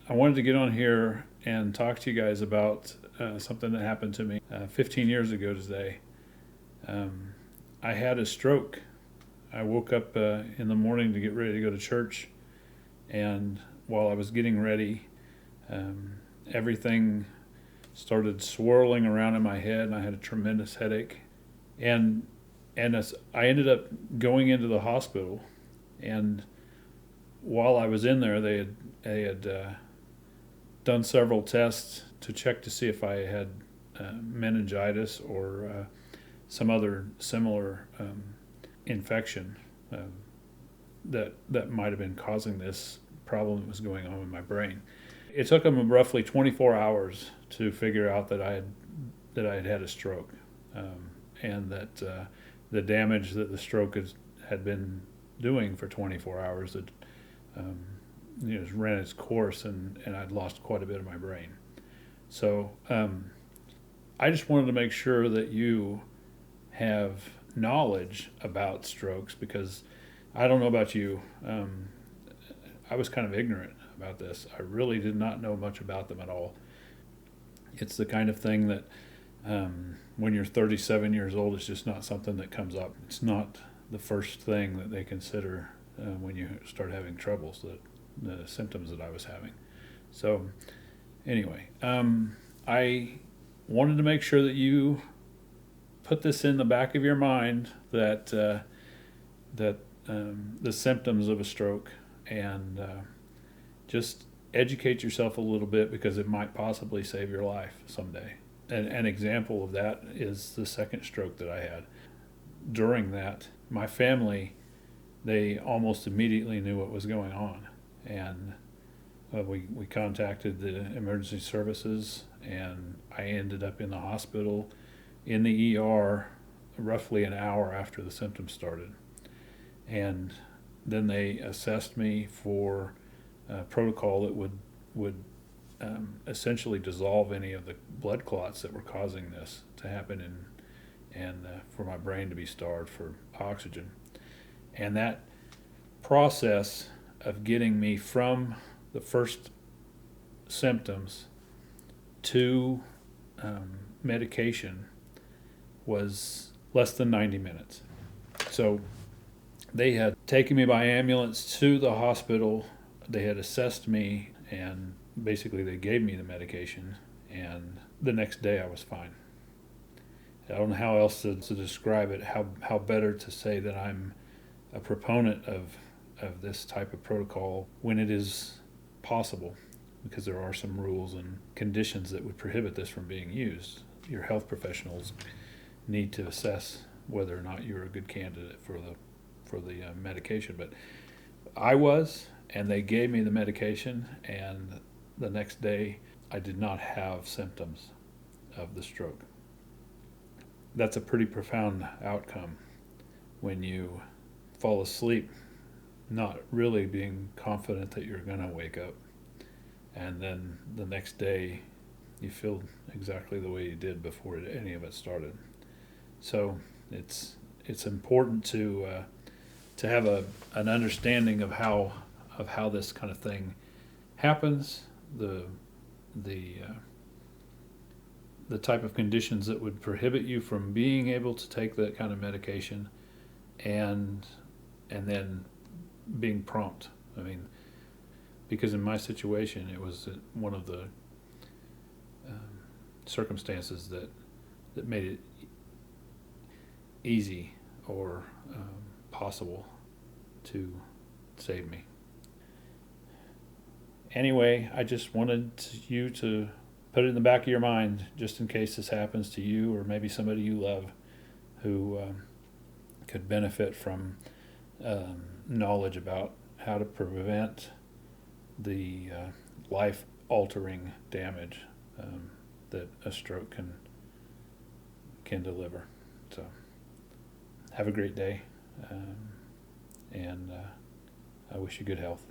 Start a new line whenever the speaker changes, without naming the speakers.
I wanted to get on here and talk to you guys about something that happened to me 15 years ago today. I had a stroke. I woke up in the morning to get ready to go to church, and while I was getting ready, everything started swirling around in my head, and I had a tremendous headache. And as I ended up going into the hospital, and while I was in there, they had done several tests to check to see if I had meningitis or some other similar infection that might have been causing this problem that was going on in my brain. It took them roughly 24 hours to figure out that I had had a stroke, and that the damage that the stroke had been doing for 24 hours had ran its course, and I'd lost quite a bit of my brain. So I just wanted to make sure that you have knowledge about strokes, because I don't know about you. I was kind of ignorant about this. I really did not know much about them at all. It's the kind of thing that when you're 37 years old, it's just not something that comes up. It's not the first thing that they consider when you start having troubles, the symptoms that I was having. So anyway, I wanted to make sure that you put this in the back of your mind, that the symptoms of a stroke, and just educate yourself a little bit, because it might possibly save your life someday. And an example of that is the second stroke that I had. During that, my family, they almost immediately knew what was going on, and we contacted the emergency services, and I ended up in the hospital in the ER roughly an hour after the symptoms started. And then they assessed me for a protocol that would essentially dissolve any of the blood clots that were causing this to happen, and for my brain to be starved for oxygen. And that process of getting me from the first symptoms to medication was less than 90 minutes. So they had taken me by ambulance to the hospital. They had assessed me, and basically they gave me the medication, and the next day I was fine. I don't know how else to describe it, how better to say that I'm a proponent of this type of protocol when it is possible, because there are some rules and conditions that would prohibit this from being used. Your health professionals need to assess whether or not you're a good candidate for the medication. But I was, and they gave me the medication, and the next day I did not have symptoms of the stroke. That's a pretty profound outcome when you fall asleep not really being confident that you're going to wake up, and then the next day you feel exactly the way you did before any of it started. So it's important to have an understanding of how this kind of thing happens, the type of conditions that would prohibit you from being able to take that kind of medication, and then being prompt. I mean, because in my situation, it was one of the circumstances that made it easy or possible to save me. Anyway, I just wanted you to put it in the back of your mind, just in case this happens to you, or maybe somebody you love who could benefit from knowledge about how to prevent the life-altering damage that a stroke can deliver. So have a great day, and I wish you good health.